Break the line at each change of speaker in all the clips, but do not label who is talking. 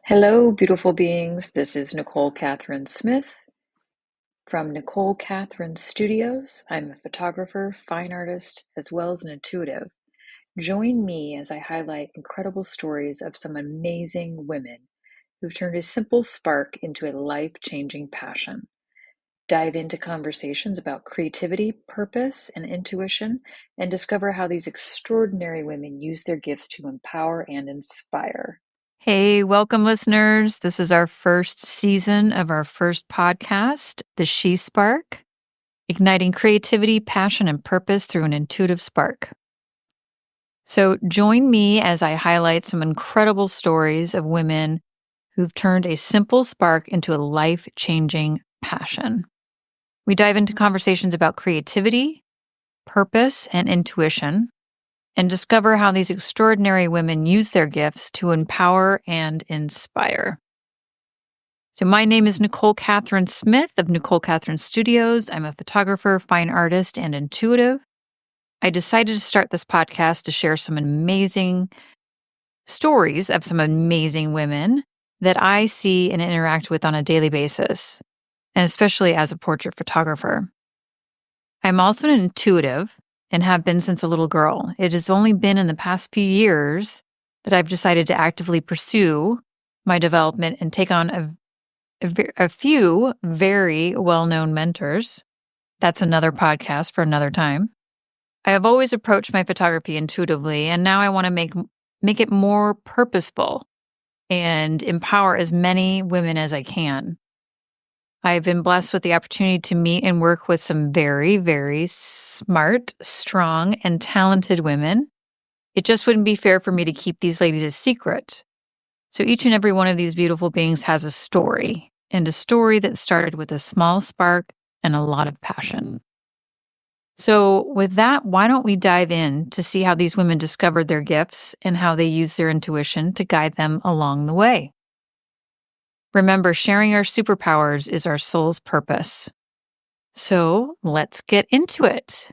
Hello, beautiful beings. This is Nichole Kathryn Smith from Nichole Kathryn Studios. I'm a photographer, fine artist, as well as an intuitive. Join me as I highlight incredible stories of some amazing women who've turned a simple spark into a life-changing passion. Dive into conversations about creativity, purpose, and intuition, and discover how these extraordinary women use their gifts to empower and inspire.
Hey, welcome, listeners. This is our first season of our first podcast, The She Spark, igniting creativity, passion, and purpose through an intuitive spark. So join me as I highlight some incredible stories of women who've turned a simple spark into a life-changing passion. We dive into conversations about creativity, purpose, and intuition, and discover how these extraordinary women use their gifts to empower and inspire. So my name is Nichole Kathryn Smith of Nichole Kathryn Studios. I'm a photographer, fine artist, and intuitive. I decided to start this podcast to share some amazing stories of some amazing women that I see and interact with on a daily basis, and especially as a portrait photographer. I'm also an intuitive and have been since a little girl. It has only been in the past few years that I've decided to actively pursue my development and take on a few very well-known mentors. That's another podcast for another time. I have always approached my photography intuitively, and now I want to make it more purposeful and empower as many women as I can. I've been blessed with the opportunity to meet and work with some very, very smart, strong, and talented women. It just wouldn't be fair for me to keep these ladies a secret. So each and every one of these beautiful beings has a story, and a story that started with a small spark and a lot of passion. So with that, why don't we dive in to see how these women discovered their gifts and how they use their intuition to guide them along the way. Remember, sharing our superpowers is our soul's purpose. So let's get into it.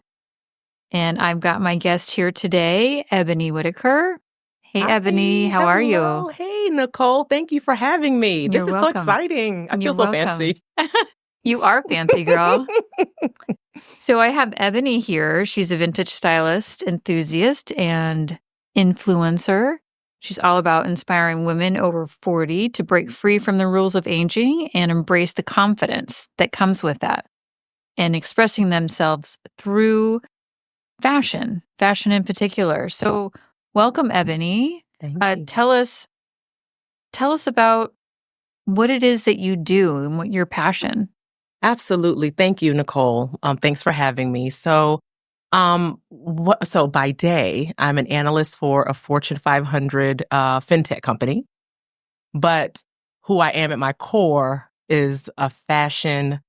And I've got my guest here today, Ebony Whitaker. Hey,
Hi,
Ebony, how are you?
hello. Hey, Nichole. Thank you for having me.
You're
This is so
welcome.
exciting. I
You're
feel so
welcome.
fancy.
You are fancy, girl. So I have Ebony here. She's a vintage stylist, enthusiast, and influencer. She's all about inspiring women over 40 to break free from the rules of aging and embrace the confidence that comes with that, and expressing themselves through fashion in particular. So welcome, Ebony.
Thank you.
Tell us about what it is that you do and what your passion.
Absolutely. Thank you, Nichole. Thanks for having me. So by day, I'm an analyst for a Fortune 500 fintech company. But who I am at my core is a fashion.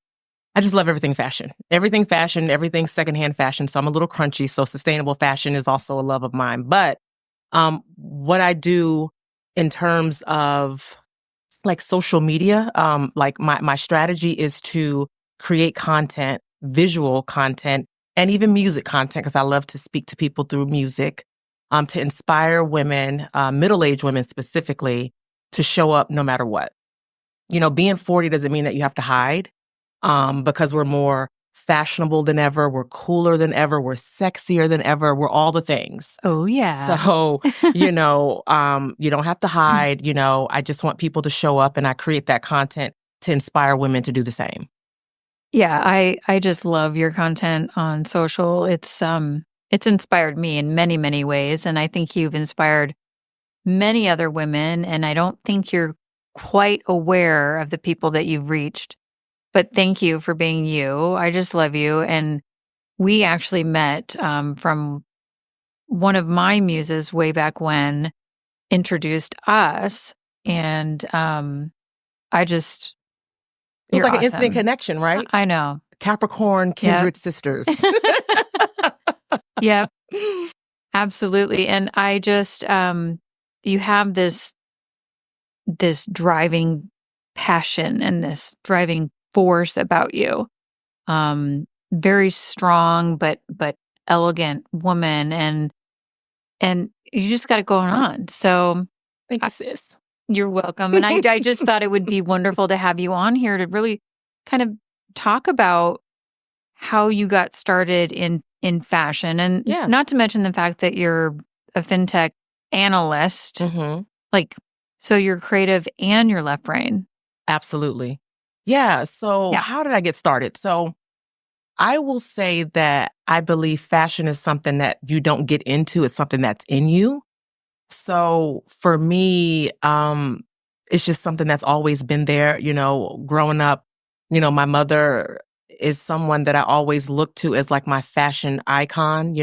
I just love everything fashion. Everything secondhand fashion. So I'm a little crunchy. So sustainable fashion is also a love of mine. But what I do in terms of like social media, like my strategy is to create content, visual content, and even music content, because I love to speak to people through music, to inspire women, middle-aged women specifically, to show up no matter what. You know, being 40 doesn't mean that you have to hide, because we're more fashionable than ever, we're cooler than ever, we're sexier than ever, we're all the things.
Oh, yeah.
So, you don't have to hide, I just want people to show up, and I create that content to inspire women to do the same.
Yeah, I just love your content on social. It's inspired me in many, many ways, and I think you've inspired many other women, and I don't think you're quite aware of the people that you've reached. But thank you for being you. I just love you. And we actually met from one of my muses way back when introduced us, and I just
It was
you're
like an instant
awesome.
connection, right?
I know.
Capricorn, kindred sisters.
Yep, absolutely. And I just you have this driving passion and this driving force about you. Very strong but elegant woman, and you just got it going on. So
Thank you, sis.
You're welcome. And I just thought it would be wonderful to have you on here to really kind of talk about how you got started in fashion, and not to mention the fact that you're a fintech analyst. Like, so you're creative and you're left brain.
Absolutely. Yeah. So how did I get started? So I will say that I believe fashion is something that you don't get into. It's something that's in you. So for me, it's just something that's always been there. Growing up, my mother is someone that I always look to as like my fashion icon,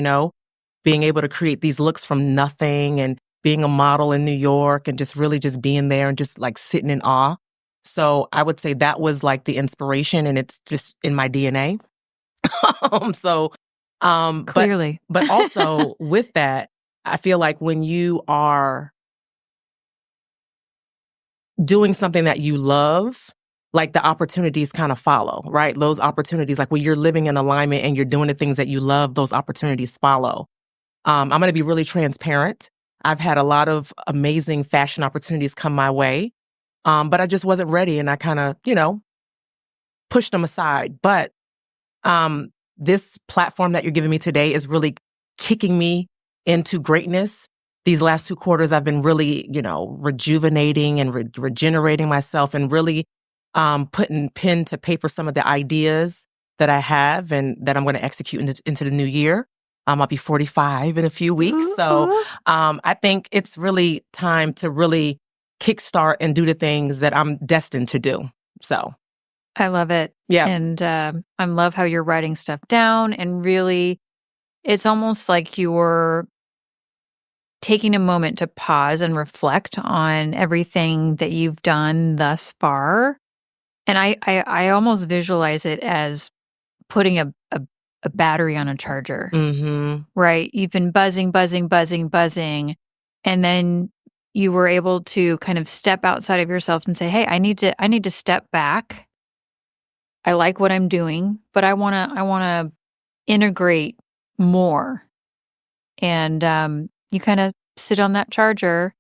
being able to create these looks from nothing and being a model in New York and just really just being there and just like sitting in awe. So I would say that was like the inspiration, and it's just in my DNA.
Clearly.
But also with that, I feel like when you are doing something that you love, like the opportunities kind of follow, right? Those opportunities, like when you're living in alignment and you're doing the things that you love, those opportunities follow. I'm going to be really transparent. I've had a lot of amazing fashion opportunities come my way, but I just wasn't ready, and I kind of, pushed them aside. But this platform that you're giving me today is really kicking me into greatness. These last 2 quarters, I've been really, rejuvenating and regenerating myself, and really putting pen to paper some of the ideas that I have and that I'm going to execute into the new year. I'll be 45 in a few weeks. So I think it's really time to really kickstart and do the things that I'm destined to do. So
I love it.
Yeah.
And I love how you're writing stuff down, and really, it's almost like you're taking a moment to pause and reflect on everything that you've done thus far. And I almost visualize it as putting a battery on a charger, right? You've been buzzing, and then you were able to kind of step outside of yourself and say, hey, I need to step back. I like what I'm doing, but I want to integrate more. And you kind of sit on that charger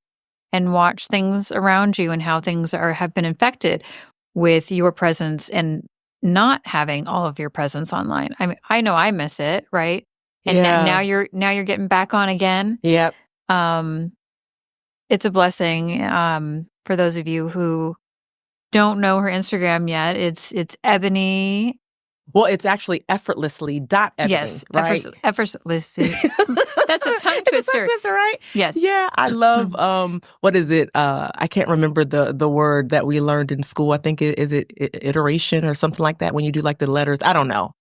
and watch things around you and how things have been infected with your presence and not having all of your presence online. I mean, I know I miss it, right? And now you're getting back on again.
Yep.
It's a blessing. For those of you who don't know her Instagram yet, it's Ebony.
Well, it's actually effortlessly.ebony,
yes,
right?
Effortlessly. That's a tongue twister.
It's a tongue twister, right?
Yes.
Yeah, I love, what is it? I can't remember the word that we learned in school. I think is it iteration or something like that when you do like the letters? I don't know.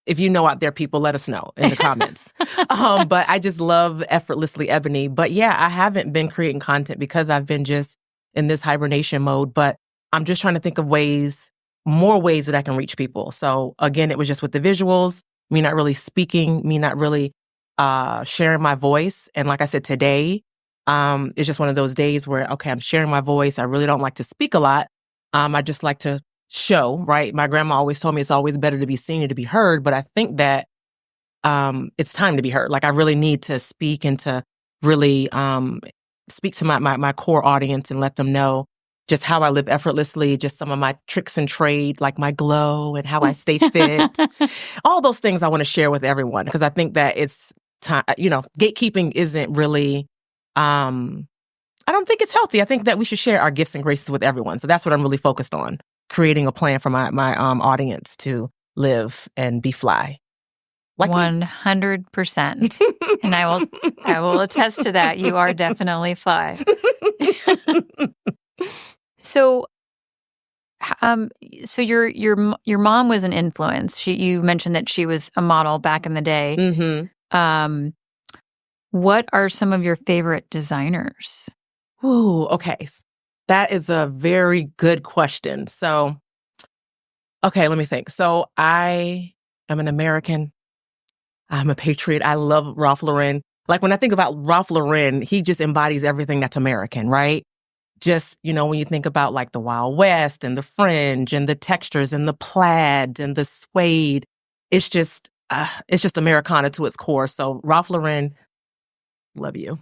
If you know out there, people, let us know in the comments. But I just love effortlessly Ebony. But yeah, I haven't been creating content because I've been just in this hibernation mode. But I'm just trying to think of more ways that I can reach people. So again, it was just with the visuals, me not really speaking, me not really sharing my voice. And like I said, today, it's just one of those days where, okay, I'm sharing my voice. I really don't like to speak a lot. I just like to show, right? My grandma always told me it's always better to be seen than to be heard. But I think that it's time to be heard. Like I really need to speak and to really speak to my core audience and let them know just how I live effortlessly, just some of my tricks and trade, like my glow and how I stay fit. All those things I want to share with everyone, because I think that it's time, gatekeeping isn't really, I don't think it's healthy. I think that we should share our gifts and graces with everyone. So that's what I'm really focused on, creating a plan for my audience to live and be fly. Like
100%. And I will attest to that. You are definitely fly. So your mom was an influence. You mentioned that she was a model back in the day.
Mm-hmm.
What are some of your favorite designers?
Ooh, okay. That is a very good question. So, okay, let me think. So I am an American. I'm a patriot. I love Ralph Lauren. Like when I think about Ralph Lauren, he just embodies everything that's American, right? Just, when you think about like the Wild West and the fringe and the textures and the plaid and the suede, it's just Americana to its core. So Ralph Lauren, love you.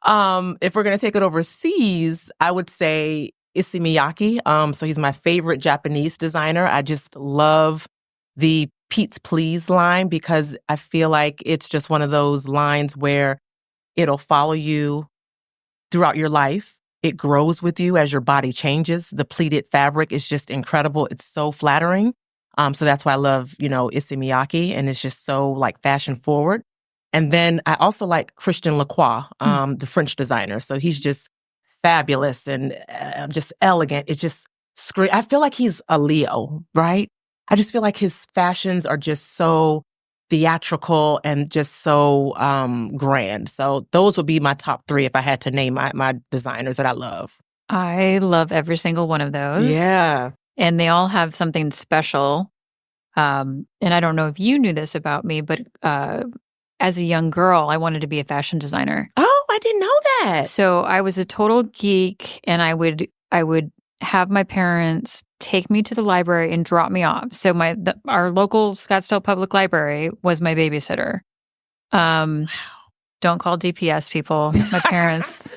If we're going to take it overseas, I would say Issey Miyake. So he's my favorite Japanese designer. I just love the Pete's Please line because I feel like it's just one of those lines where it'll follow you throughout your life. It grows with you as your body changes. The pleated fabric is just incredible. It's so flattering. So that's why I love, Issey Miyake, and it's just so like fashion forward. And then I also like Christian Lacroix, the French designer. So he's just fabulous and just elegant. It just I feel like he's a Leo, right? I just feel like his fashions are just so theatrical and just so grand. So those would be my top 3 if I had to name my designers that I love.
I love every single one of those.
Yeah.
And they all have something special. And I don't know if you knew this about me, but as a young girl, I wanted to be a fashion designer.
Oh, I didn't know that.
So I was a total geek, and I would have my parents take me to the library and drop me off. So our local Scottsdale Public Library was my babysitter. Don't call DPS, people. My parents.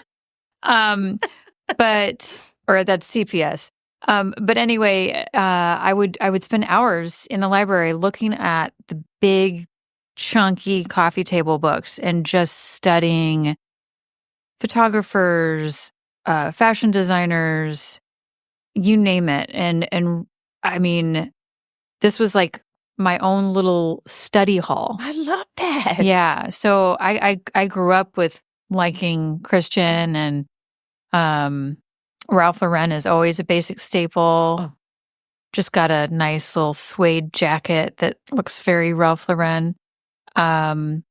Or that's CPS. But anyway, I would spend hours in the library looking at the big, chunky coffee table books and just studying photographers, fashion designers, you name it. And I mean, this was like my own little study hall.
I love that.
Yeah. So I grew up with liking Christian, and Ralph Lauren is always a basic staple.
Oh.
Just got a nice little suede jacket that looks very Ralph Lauren. And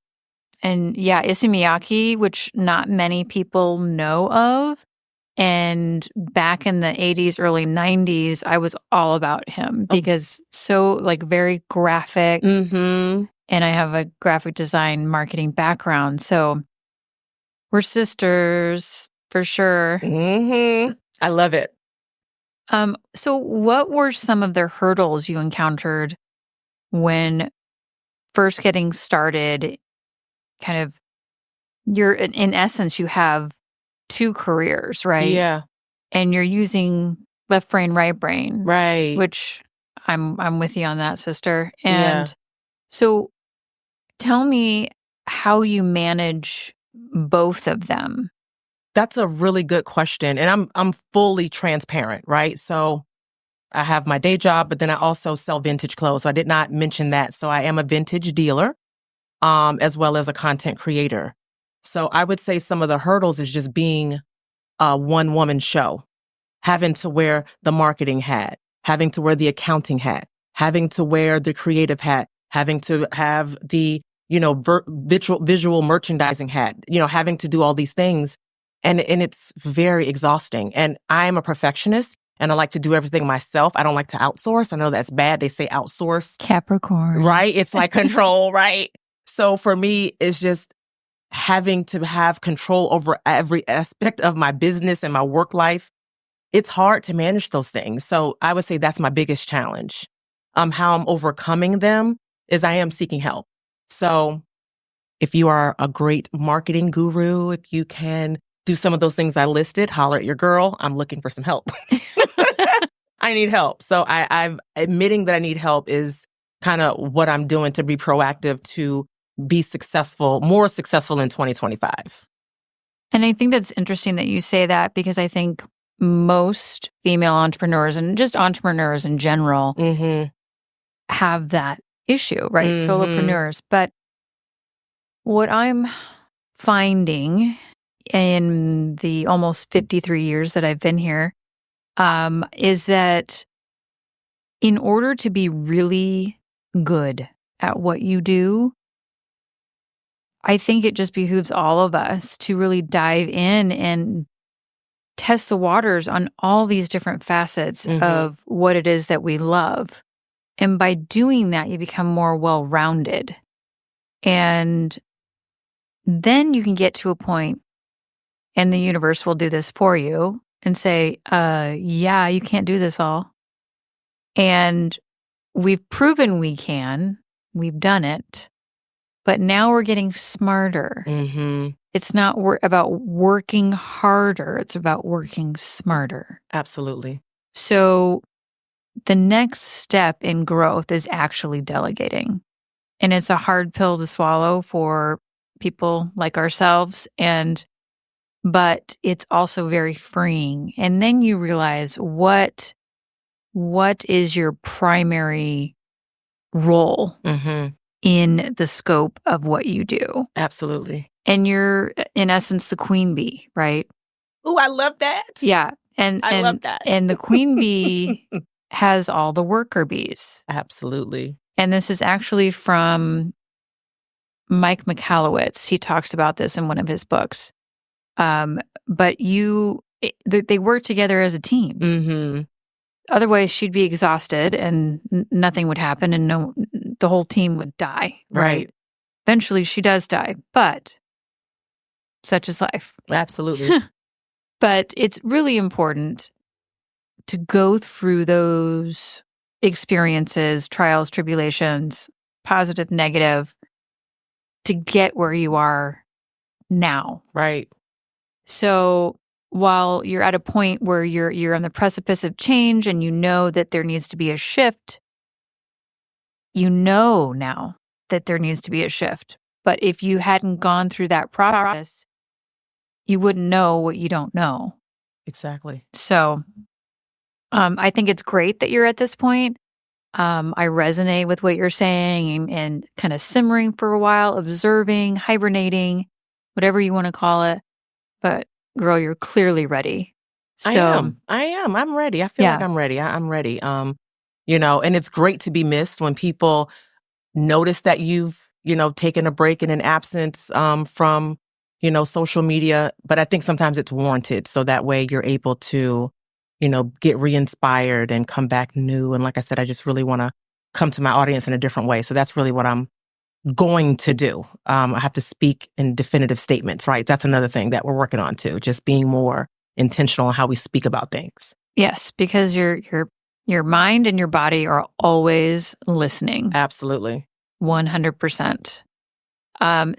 yeah, Issey Miyake, which not many people know of. And back in the 80s, early 90s, I was all about him because so like very graphic.
Mm-hmm.
And I have a graphic design marketing background. So we're sisters for sure.
Mm-hmm. I love it.
So what were some of the hurdles you encountered when first getting started? Kind of, in essence, you have 2 careers, right?
Yeah.
And you're using left brain, right brain.
Right.
Which I'm with you on that, sister. And so tell me how you manage both of them.
That's a really good question. And I'm fully transparent, right? So I have my day job, but then I also sell vintage clothes. So I did not mention that. So I am a vintage dealer, as well as a content creator. So I would say some of the hurdles is just being a one-woman show, having to wear the marketing hat, having to wear the accounting hat, having to wear the creative hat, having to have the, visual merchandising hat, having to do all these things. And it's very exhausting. And I'm a perfectionist and I like to do everything myself. I don't like to outsource. I know that's bad. They say outsource.
Capricorn.
Right? It's like control, right? So for me, it's just having to have control over every aspect of my business and my work life. It's hard to manage those things. So I would say that's my biggest challenge. How I'm overcoming them is I am seeking help. So if you are a great marketing guru, if you can do some of those things I listed, holler at your girl. I'm looking for some help. I need help. So I'm admitting that I need help is kind of what I'm doing to be proactive to be successful, more successful in 2025.
And I think that's interesting that you say that because I think most female entrepreneurs and just entrepreneurs in general have that issue, right? Solopreneurs. But what I'm finding in the almost 53 years that I've been here is that in order to be really good at what you do, I think it just behooves all of us to really dive in and test the waters on all these different facets of what it is that we love. And by doing that, you become more well-rounded. And then you can get to a point, and the universe will do this for you and say, yeah, you can't do this all. And we've proven we can. We've done it. But now we're getting smarter. it's not about working harder. It's about working smarter.
Absolutely.
So the next step in growth is actually delegating. And it's a hard pill to swallow for people like ourselves. But it's also very freeing. And then you realize what is your primary role in the scope of what you do.
Absolutely.
And you're, in essence, the queen bee, right?
Oh, I love that.
Yeah.
I love that.
And the queen bee has all the worker bees.
Absolutely.
And this is actually from Mike Michalowicz. He talks about this in one of his books. But they work together as a team. Otherwise, she'd be exhausted and nothing would happen, and the whole team would die. Right. Eventually, she does die, but such is life.
Absolutely.
But it's really important to go through those experiences, trials, tribulations, positive, negative, to get where you are now.
Right.
So while you're at a point where you're on the precipice of change and you know that there needs to be a shift, you know now that there needs to be a shift. But if you hadn't gone through that process, you wouldn't know what you don't know.
Exactly.
So I think it's great that you're at this point. I resonate with what you're saying and kind of simmering for a while, observing, hibernating, whatever you want to call it. But girl, you're clearly ready. So,
I am. I'm ready. I feel like I'm ready. I'm ready. And it's great to be missed when people notice that you've, taken a break and an absence from, social media. But I think sometimes it's warranted. So that way you're able to, get re-inspired and come back new. And like I said, I just really want to come to my audience in a different way. So that's really what I'm going to do. I have to speak in definitive statements, right? That's another thing that we're working on too, just being more intentional in how we speak about things.
Yes, because your mind and your body are always listening.
Absolutely.
100%.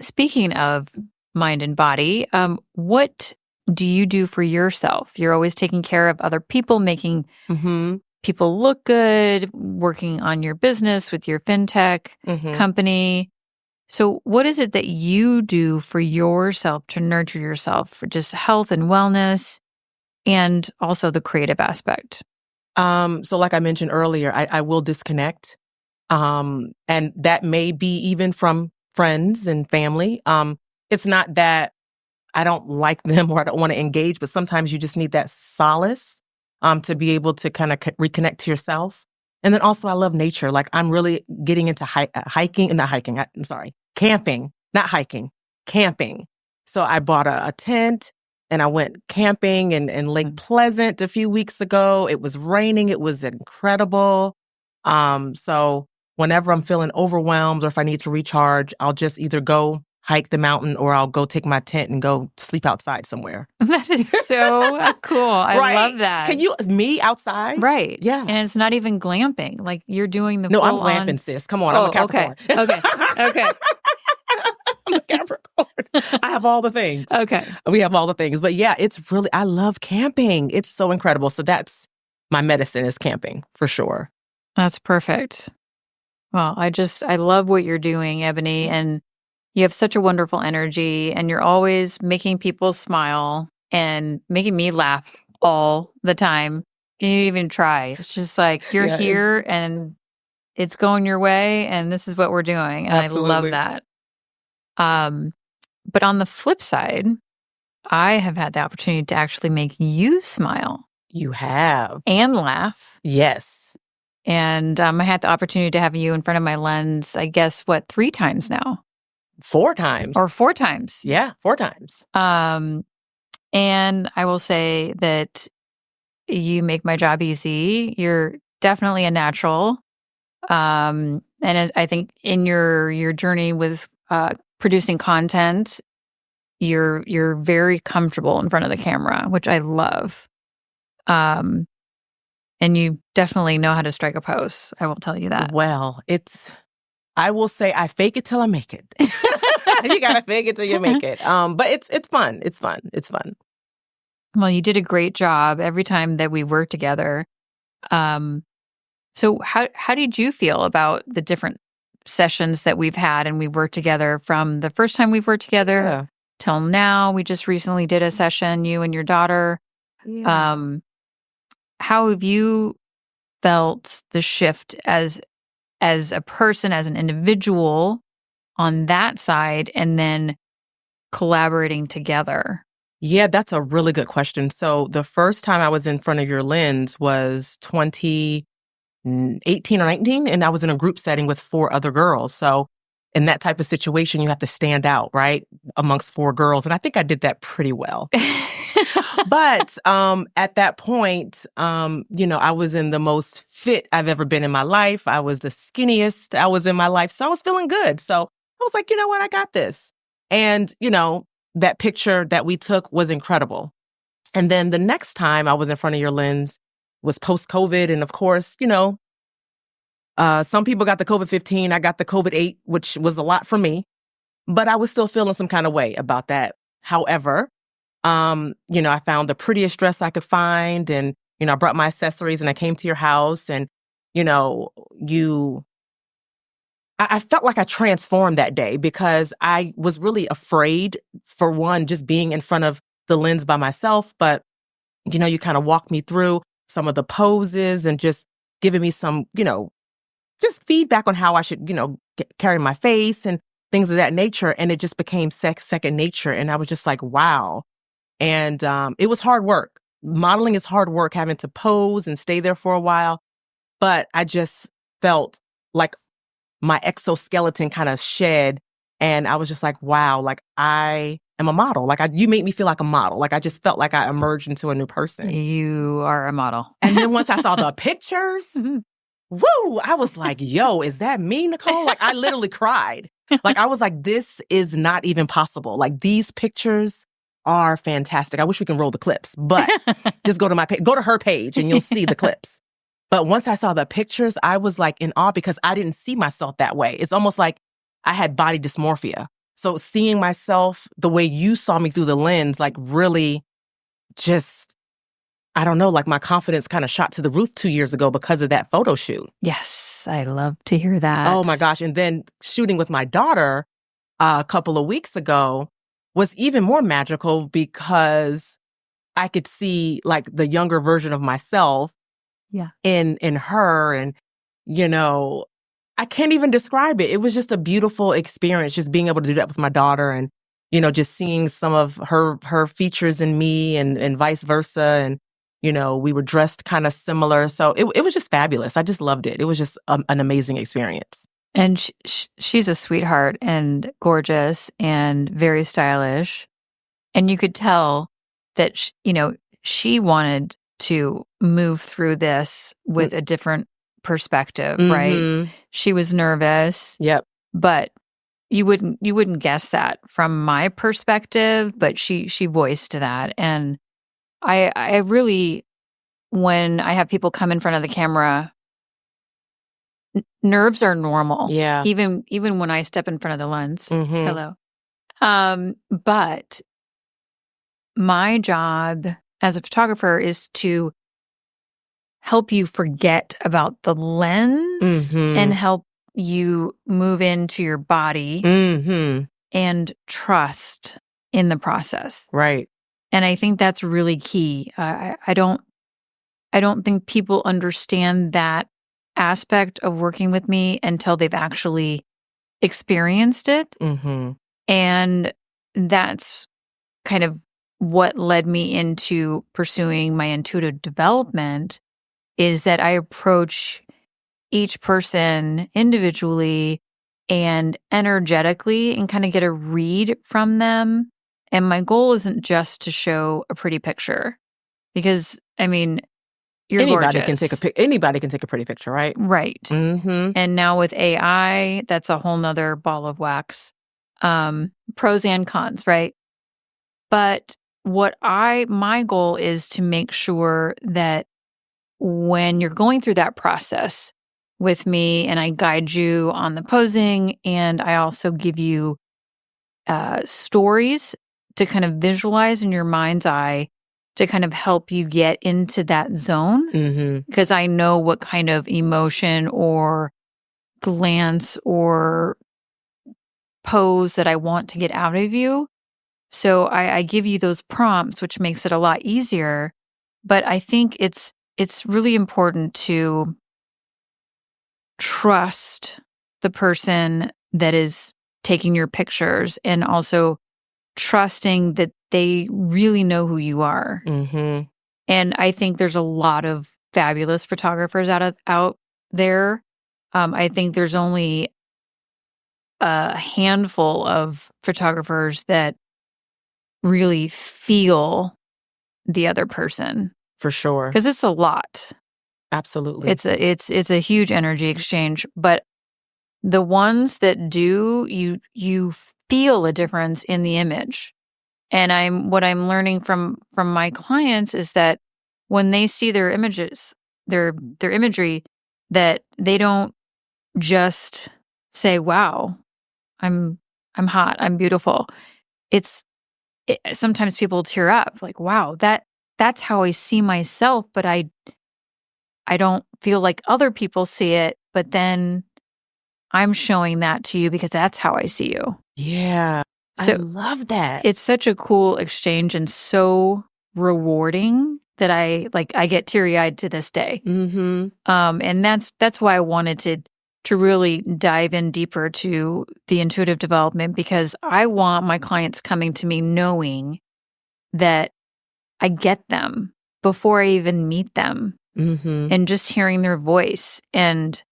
Speaking of mind and body, what do you do for yourself? You're always taking care of other people, making people look good, working on your business with your fintech company. So what is it that you do for yourself to nurture yourself for just health and wellness and also the creative aspect?
So like I mentioned earlier, I will disconnect. And that may be even from friends and family. It's not that I don't like them or I don't want to engage, but sometimes you just need that solace to be able to kind of reconnect to yourself. And then also I love nature. Like I'm really getting into camping, not hiking, camping. So I bought a tent and I went camping in Lake Pleasant a few weeks ago. It was raining. It was incredible. So whenever I'm feeling overwhelmed or if I need to recharge, I'll just either go hike the mountain or I'll go take my tent and go sleep outside somewhere.
That is so cool. I love that.
Me outside?
Right.
Yeah.
And it's not even glamping. Like you're doing the
No, I'm
full-on...
glamping, sis. Come on, I'm a Capricorn.
Okay.
I'm a Capricorn. I have all the things.
Okay.
We have all the things. But yeah, I love camping. It's so incredible. So that's my medicine is camping for sure.
That's perfect. Well, I love what you're doing, Ebony, and you have such a wonderful energy and you're always making people smile and making me laugh all the time. You didn't even try. It's just like you're here and it's going your way and this is what we're doing. And absolutely. I love that. But on the flip side, I have had the opportunity to actually make you smile.
You have.
And laugh.
Yes.
And I had the opportunity to have you in front of my lens, I guess, 3 times now?
4 times.
Or 4 times.
Yeah, 4 times.
And I will say that you make my job easy. You're definitely a natural. And I think in your journey with producing content, you're very comfortable in front of the camera, which I love. And you definitely know how to strike a pose. I will tell you that.
Well, I will say I fake it till I make it. You gotta fake it till you make it. But it's fun. It's fun. It's fun.
Well, you did a great job every time that we worked together. So how did you feel about the different sessions that we've had and we worked together from the first time we've worked together
Yeah.
till now? We just recently did a session, you and your daughter.
Yeah.
How have you felt the shift as a person, as an individual on that side, and then collaborating together?
Yeah, that's a really good question. So the first time I was in front of your lens was 2018 or 19, and I was in a group setting with 4 other girls. So in that type of situation, you have to stand out, right, amongst 4 girls. And I think I did that pretty well. But at that point, I was in the most fit I've ever been in my life. I was the skinniest I was in my life. So I was feeling good. So I was like, you know what? I got this. And, that picture that we took was incredible. And then the next time I was in front of your lens was post-COVID. And of course, some people got the COVID-15. I got the COVID-8, which was a lot for me. But I was still feeling some kind of way about that. However, I found the prettiest dress I could find, and, I brought my accessories and I came to your house, and, I felt like I transformed that day because I was really afraid, for one, just being in front of the lens by myself. But, you kind of walked me through some of the poses and just giving me some, just feedback on how I should, carry my face and things of that nature. And it just became second nature. And I was just like, wow. And it was hard work. Modeling is hard work, having to pose and stay there for a while. But I just felt like my exoskeleton kind of shed. And I was just like, wow, like I am a model. Like you made me feel like a model. Like I just felt like I emerged into a new person.
You are a model.
And then once I saw the pictures, woo, I was like, yo, is that me, Nichole? Like I literally cried. Like I was like, this is not even possible. Like these pictures are fantastic. I wish we can roll the clips, but just go to her page and you'll see the clips. But once I saw the pictures, I was like in awe because I didn't see myself that way. It's almost like I had body dysmorphia. So seeing myself the way you saw me through the lens, like really just, I don't know, like my confidence kind of shot to the roof 2 years ago because of that photo shoot.
Yes, I love to hear that.
Oh my gosh. And then shooting with my daughter a couple of weeks ago was even more magical because I could see like the younger version of myself in her. And, I can't even describe it. It was just a beautiful experience, just being able to do that with my daughter and, just seeing some of her features in me and vice versa. And, we were dressed kind of similar. So it was just fabulous. I just loved it. It was just an amazing experience.
And she's a sweetheart and gorgeous and very stylish. And you could tell that, she wanted to move through this with a different perspective, right? She was nervous.
Yep.
But you wouldn't guess that from my perspective, but she voiced that. And I really, when I have people come in front of the camera, nerves are normal.
Yeah.
Even when I step in front of the lens. Hello. But my job as a photographer is to help you forget about the lens and help you move into your body and trust in the process.
Right.
And I think that's really key. I don't think people understand that aspect of working with me until they've actually experienced it. And that's kind of what led me into pursuing my intuitive development, is that I approach each person individually and energetically and kind of get a read from them. And my goal isn't just to show a pretty picture, because, I mean, you're
anybody
gorgeous.
Anybody can take a pretty picture, right?
Right. And now with AI, that's a whole nother ball of wax. Pros and cons, right? But my goal is to make sure that when you're going through that process, with me, and I guide you on the posing, and I also give you stories to kind of visualize in your mind's eye to kind of help you get into that zone, because I know what kind of emotion or glance or pose that I want to get out of you. So I give you those prompts, which makes it a lot easier. But I think it's really important to trust the person that is taking your pictures, and also trusting that they really know who you are. And I think there's a lot of fabulous photographers out there. I think there's only a handful of photographers that really feel the other person.
For sure.
Because it's a lot.
Absolutely.
It's a huge energy exchange. But the ones that do, you feel a difference in the image. And what I'm learning from my clients is that when they see their images, their imagery, that they don't just say, "Wow, I'm hot, I'm beautiful." Sometimes people tear up, like, "Wow, that's how I see myself," but I don't feel like other people see it, but then I'm showing that to you because that's how I see you.
Yeah.
So
I love that.
It's such a cool exchange and so rewarding that I get teary-eyed to this day. And that's why I wanted to really dive in deeper to the intuitive development, because I want my clients coming to me knowing that I get them before I even meet them, and just hearing their voice and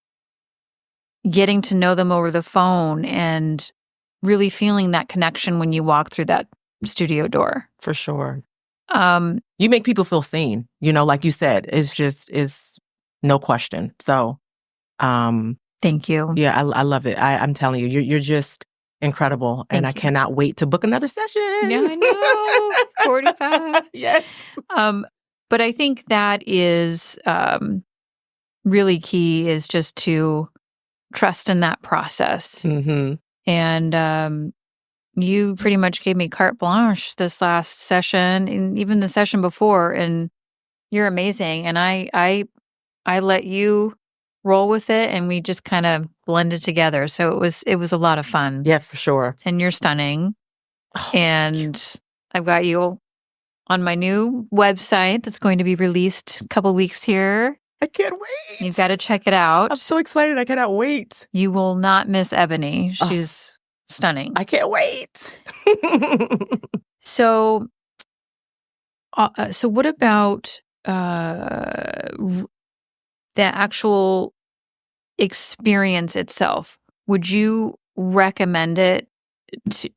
getting to know them over the phone and really feeling that connection when you walk through that studio door.
For sure. You make people feel seen, like you said, it's no question. So,
thank you.
Yeah, I love it. I'm telling you, you're just incredible. And I cannot wait to book another session.
Yeah, I know. 45.
Yes.
But I think that is really key, is just to trust in that process. And you pretty much gave me carte blanche this last session and even the session before, and you're amazing. And I let you roll with it, and we just kind of blended together. So it was a lot of fun.
Yeah, for sure.
And you're stunning. And I've got you on my new website that's going to be released a couple weeks here.
I can't wait.
You've got to check it out.
I'm so excited. I cannot wait.
You will not miss Ebony. She's stunning.
I can't wait.
So what about the actual experience itself? Would you recommend it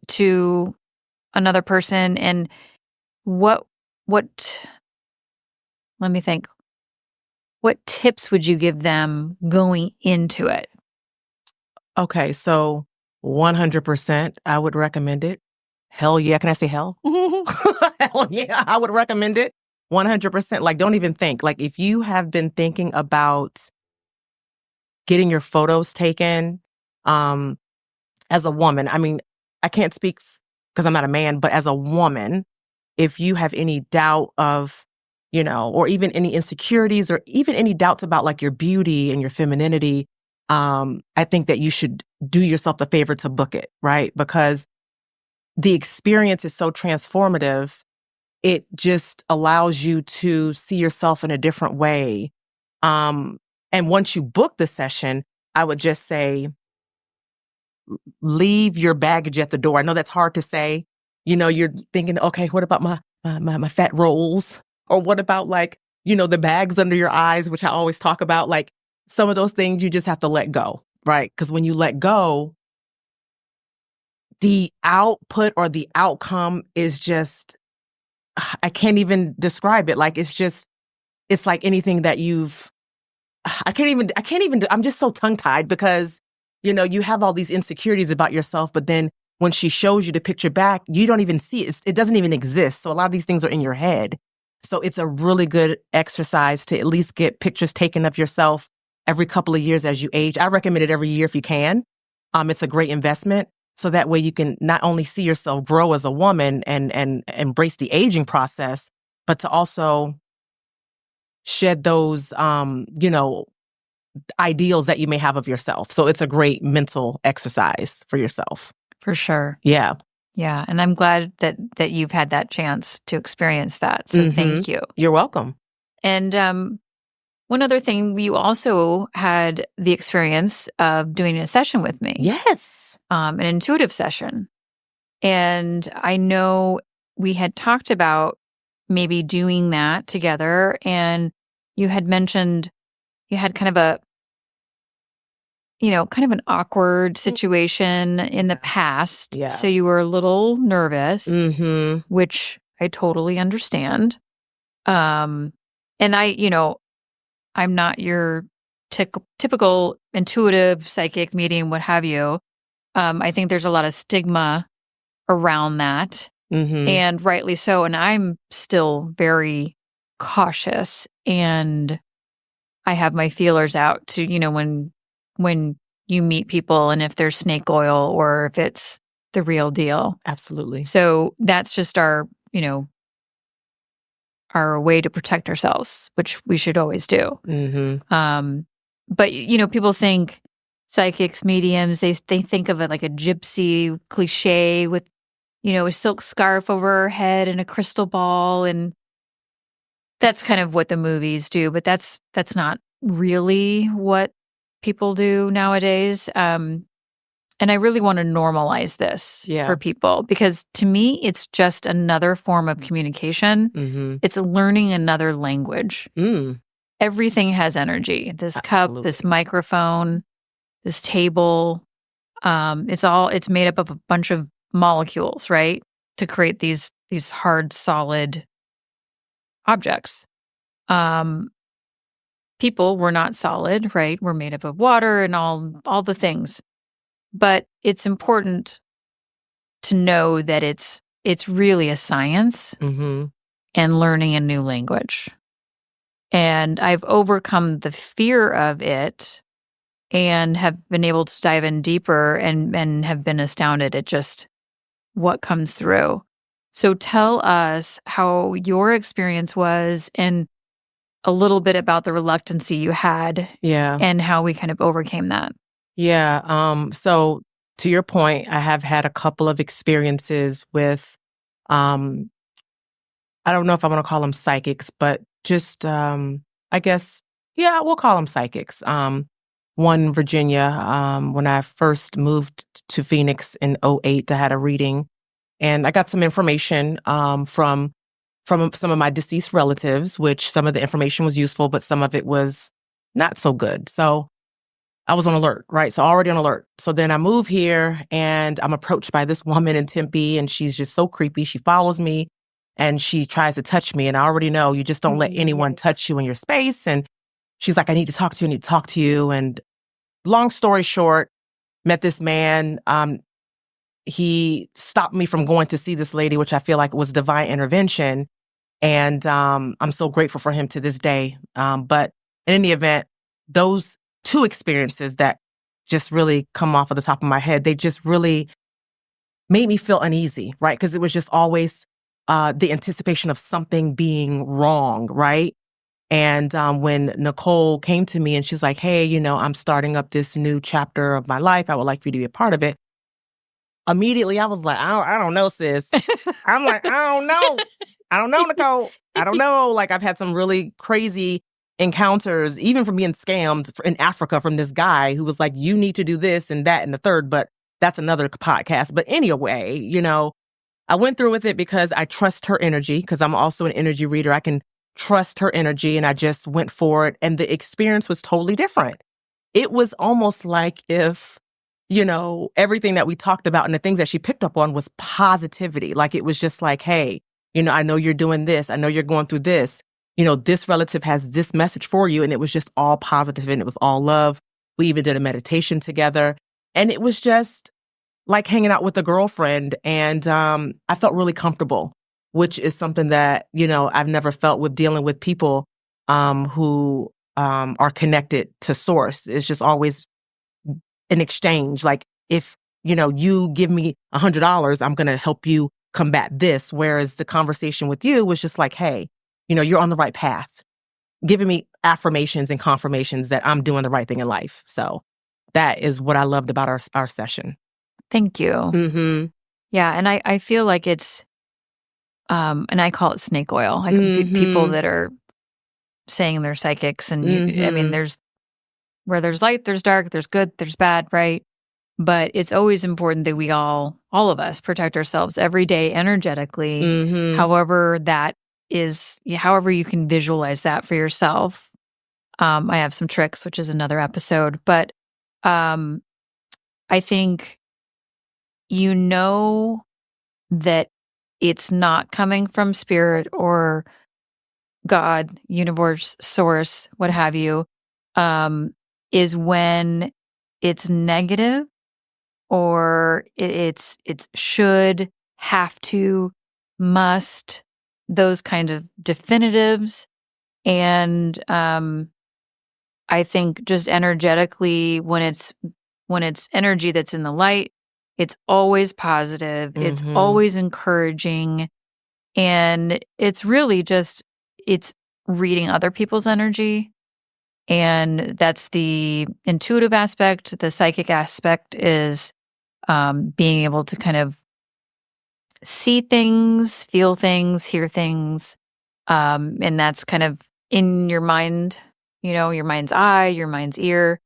to another person? And what let me think. What tips would you give them going into it?
Okay, so 100% I would recommend it. Hell yeah. Can I say hell? Hell yeah, I would recommend it. 100%. Like, don't even think. Like, if you have been thinking about getting your photos taken, as a woman, I mean, I can't speak because I'm not a man, but as a woman, if you have any doubt of, or even any insecurities or even any doubts about like your beauty and your femininity, I think that you should do yourself the favor to book it, right? Because the experience is so transformative. It just allows you to see yourself in a different way. And once you book the session, I would just say, leave your baggage at the door. I know that's hard to say. You're thinking, okay, what about my fat rolls? Or what about like, the bags under your eyes, which I always talk about, like some of those things you just have to let go, right? Because when you let go, the output or the outcome is just, I can't even describe it. Like, it's like anything that I can't even, I'm just so tongue-tied because, you have all these insecurities about yourself, but then when she shows you the picture back, you don't even see it. It doesn't even exist. So a lot of these things are in your head. So it's a really good exercise to at least get pictures taken of yourself every couple of years as you age. I recommend it every year if you can. It's a great investment. So that way you can not only see yourself grow as a woman and embrace the aging process, but to also shed those, ideals that you may have of yourself. So it's a great mental exercise for yourself.
For sure.
Yeah.
Yeah. And I'm glad that you've had that chance to experience that. So thank you.
You're welcome.
And one other thing, you also had the experience of doing a session with me.
Yes.
An intuitive session. And I know we had talked about maybe doing that together. And you had mentioned you had kind of an awkward situation in the past.
Yeah.
So you were a little nervous,
Mm-hmm.
which I totally understand. And I'm not your typical intuitive, psychic, medium, what have you. I think there's a lot of stigma around that, and rightly so. And I'm still very cautious, and I have my feelers out to, when you meet people and if there's snake oil or if it's the real deal.
Absolutely.
So that's just our way to protect ourselves, which we should always do. But people think psychics, mediums, they think of it like a gypsy cliche with, a silk scarf over her head and a crystal ball, and that's kind of what the movies do. But that's not really what people do nowadays. And I really want to normalize this for people, because to me, it's just another form of communication. It's learning another language. Everything has energy. This cup, this microphone, this table, it's made up of a bunch of molecules, right? To create these hard, solid objects. People were not solid, right? We're made up of water and all the things. But it's important to know that it's really a science and learning a new language. And I've overcome the fear of it and have been able to dive in deeper and have been astounded at just what comes through. So tell us how your experience was and a little bit about the reluctancy you had and how we kind of overcame that.
Yeah. So to your point, I have had a couple of experiences with, I don't know if I want to call them psychics, but just, I guess, we'll call them psychics. One in Virginia, when I first moved to Phoenix in '08, I had a reading, and I got some information from some of my deceased relatives, which some of the information was useful, but some of it was not so good. So I was on alert, right? So already on alert. So then I move here and I'm approached by this woman in Tempe, and she's just so creepy. She follows me and she tries to touch me. And I already know you just don't let anyone touch you in your space. And she's like, I need to talk to you. And long story short, met this man. He stopped me from going to see this lady, which I feel like was divine intervention. And I'm so grateful for him to this day. But in any event, those two experiences that just really come off of the top of my head, they just really made me feel uneasy, right? Because it was just always the anticipation of something being wrong, right? And when Nichole came to me and she's like, hey, I'm starting up this new chapter of my life. I would like for you to be a part of it. Immediately, I was like, I don't know, sis. I'm like, I don't know, Nichole. I don't know. Like, I've had some really crazy encounters, even from being scammed in Africa from this guy who was like, you need to do this and that and the third, but that's another podcast. But anyway, I went through with it because I trust her energy, because I'm also an energy reader. I can trust her energy, and I just went for it. And the experience was totally different. It was almost like if, everything that we talked about and the things that she picked up on was positivity. Like, it was just like, hey, I know you're doing this. I know you're going through this. This relative has this message for you. And it was just all positive and it was all love. We even did a meditation together. And it was just like hanging out with a girlfriend. And I felt really comfortable, which is something that, I've never felt with dealing with people who are connected to source. It's just always an exchange. Like if, you give me $100, I'm going to help you combat this. Whereas the conversation with you was just like, hey, you're on the right path, giving me affirmations and confirmations that I'm doing the right thing in life. So that is what I loved about our session.
Thank you.
Mm-hmm.
Yeah. And I feel like it's, and I call it snake oil. Like people that are saying they're psychics and I mean, there's where there's light, there's dark, there's good, there's bad, right? But it's always important that we all of us protect ourselves every day energetically, however that is, however you can visualize that for yourself. I have some tricks, which is another episode, but I think that it's not coming from spirit or God, universe, source, what have you, is when it's negative or it's should, have to, must, those kind of definitives. And I think just energetically, when it's energy that's in the light, it's always positive, it's always encouraging, and it's really just, it's reading other people's energy. And that's the intuitive aspect. The psychic aspect is being able to kind of see things, feel things, hear things. And that's kind of in your mind, your mind's eye, your mind's ear.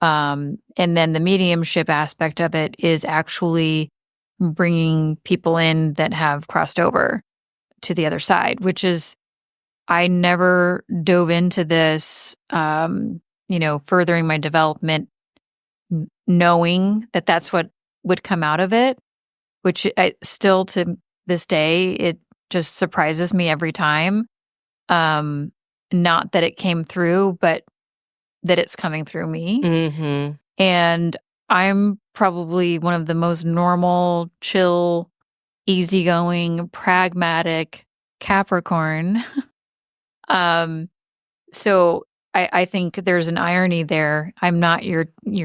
And then the mediumship aspect of it is actually bringing people in that have crossed over to the other side, which is, I never dove into this, furthering my development, knowing that that's what would come out of it, which still to this day, it just surprises me every time. Not that it came through, but that it's coming through me. And I'm probably one of the most normal, chill, easygoing, pragmatic Capricorn. So I think there's an irony there. I'm not your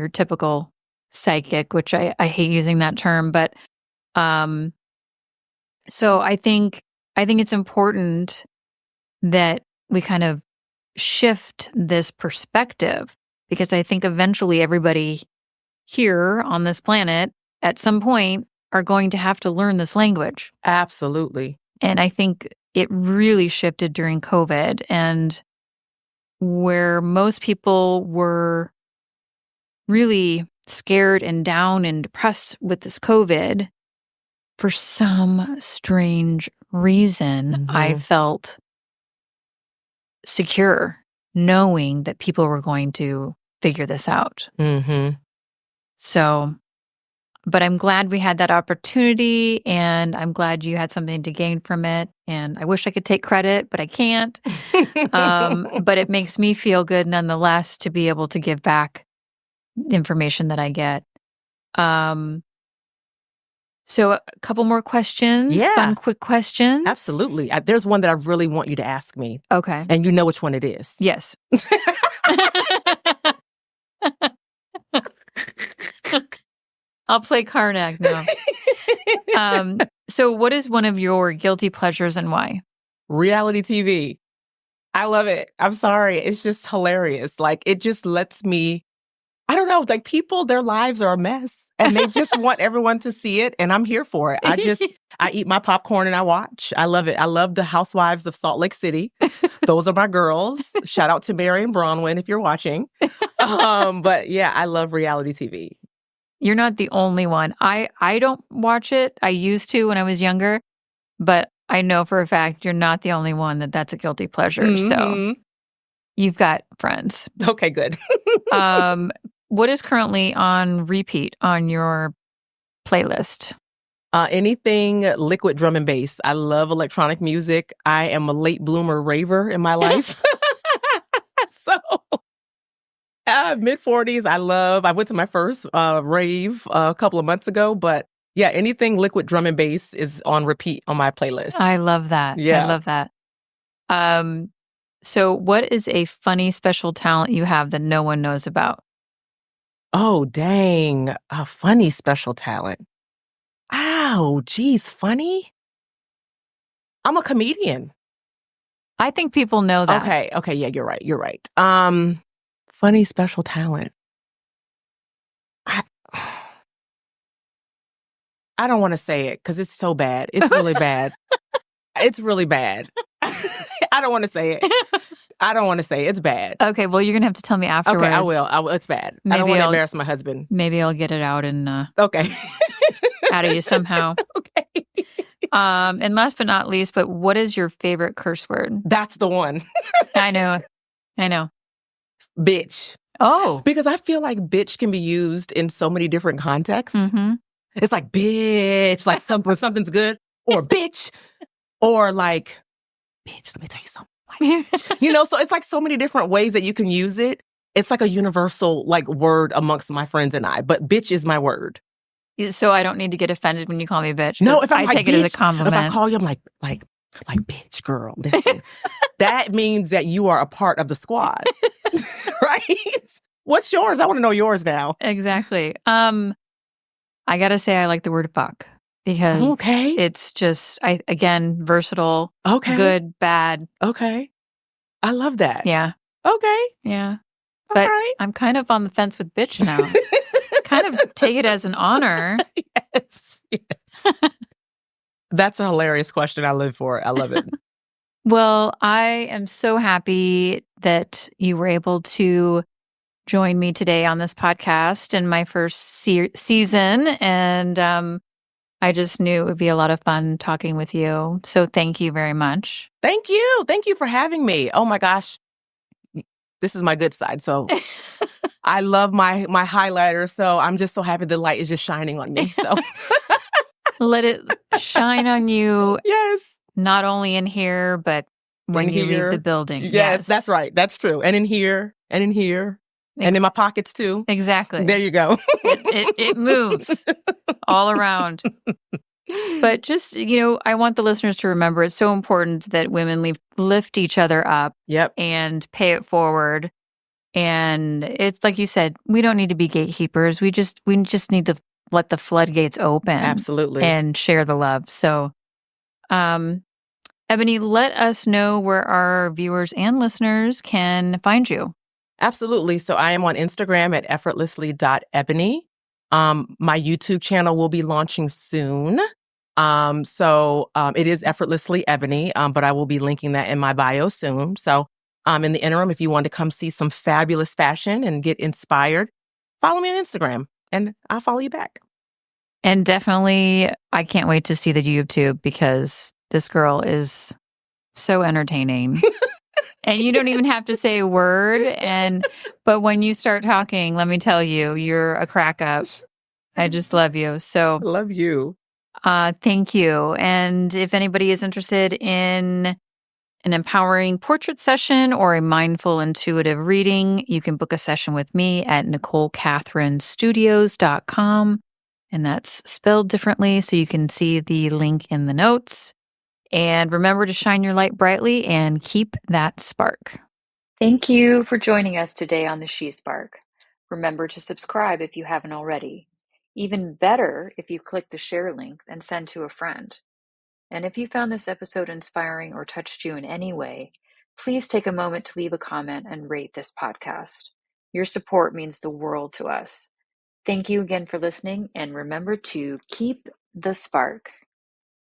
typical psychic, which I hate using that term, but so I think it's important that we kind of shift this perspective, because I think eventually everybody here on this planet at some point are going to have to learn this language.
Absolutely.
And I think it really shifted during COVID, and where most people were really scared and down and depressed with this COVID, for some strange reason, I felt secure knowing that people were going to figure this out. So, but I'm glad we had that opportunity, and I'm glad you had something to gain from it. And I wish I could take credit, but I can't. But it makes me feel good nonetheless to be able to give back the information that I get. So a couple more questions, fun, quick questions.
Absolutely. There's one that I really want you to ask me.
Okay.
And you know which one it is.
Yes. I'll play Karnak now. So what is one of your guilty pleasures and why?
Reality TV. I love it. I'm sorry. It's just hilarious. Like, it just lets me, I don't know, like, people, their lives are a mess and they just want everyone to see it. And I'm here for it. I eat my popcorn and I watch. I love it. I love the Housewives of Salt Lake City. Those are my girls. Shout out to Mary and Bronwyn if you're watching. But yeah, I love reality TV.
You're not the only one. I don't watch it. I used to when I was younger, but I know for a fact you're not the only one that's a guilty pleasure. So you've got friends.
Okay, good.
What is currently on repeat on your playlist?
Anything liquid drum and bass. I love electronic music. I am a late bloomer raver in my life. So mid-40s, I went to my first rave a couple of months ago, but yeah, anything liquid drum and bass is on repeat on my playlist.
I love that.
Yeah.
I love that. So, what is a funny special talent you have that no one knows about?
Oh, dang. A funny special talent. Ow, geez, funny? I'm a comedian.
I think people know that.
Okay, yeah, you're right. Funny special talent. I, I don't want to say it because it's so bad. It's really bad. It's really bad. I don't want to say it. I don't want to say it. It's bad.
Okay, well, you're gonna have to tell me afterwards.
Okay, I will. It's bad. I don't
Maybe
want to
I'll-
embarrass my husband.
Maybe I'll get it out and
Okay.
out of you somehow.
Okay.
And last but not least, but what is your favorite curse word?
That's the one.
I know.
Bitch.
Oh.
Because I feel like bitch can be used in so many different contexts.
Mm-hmm.
It's like bitch, like something's good, or bitch, or like bitch. Let me tell you something. Like, so it's like so many different ways that you can use it. It's like a universal like word amongst my friends and I. But bitch is my word.
So I don't need to get offended when you call me bitch.
No, if I'm
I
like
take
bitch,
it as a compliment.
if I call you, I'm like bitch, girl. Listen, that means that you are a part of the squad, right? What's yours? I want to know yours now.
Exactly. I gotta say I like the word fuck because it's just again versatile.
Okay.
Good, bad.
Okay. I love that.
Yeah.
Okay.
Yeah. But I'm kind of on the fence with bitch now. Kind of take it as an honor.
Yes. That's a hilarious question. I live for it. I love it.
Well, I am so happy that you were able to join me today on this podcast in my first season. And I just knew it would be a lot of fun talking with you. So thank you very much.
Thank you. Thank you for having me. Oh my gosh. This is my good side. So I love my highlighter. So I'm just so happy the light is just shining on me. So
let it shine on you.
Yes.
Not only in here, but when you leave the building.
Yes, that's right. That's true. And in here, and in here, and in my pockets too.
Exactly.
There you go.
It moves all around. But just, I want the listeners to remember it's so important that women lift each other up.
Yep.
And pay it forward. And it's like you said, we don't need to be gatekeepers. We just need to let the floodgates open.
Absolutely.
And share the love. So, Ebony, let us know where our viewers and listeners can find you.
Absolutely. So I am on Instagram at effortlessly.ebony. My YouTube channel will be launching soon. So it is Effortlessly Ebony, but I will be linking that in my bio soon. So in the interim, if you want to come see some fabulous fashion and get inspired, follow me on Instagram and I'll follow you back.
And definitely, I can't wait to see the YouTube because this girl is so entertaining. And you don't even have to say a word. But when you start talking, let me tell you, you're a crack up. I just love you. So
love you.
Thank you. And if anybody is interested in an empowering portrait session or a mindful intuitive reading, you can book a session with me at NicholeKathrynStudios.com. And that's spelled differently, so you can see the link in the notes. And remember to shine your light brightly and keep that spark.
Thank you for joining us today on the She Spark. Remember to subscribe if you haven't already. Even better if you click the share link and send to a friend. And if you found this episode inspiring or touched you in any way, please take a moment to leave a comment and rate this podcast. Your support means the world to us. Thank you again for listening, and remember to keep the spark.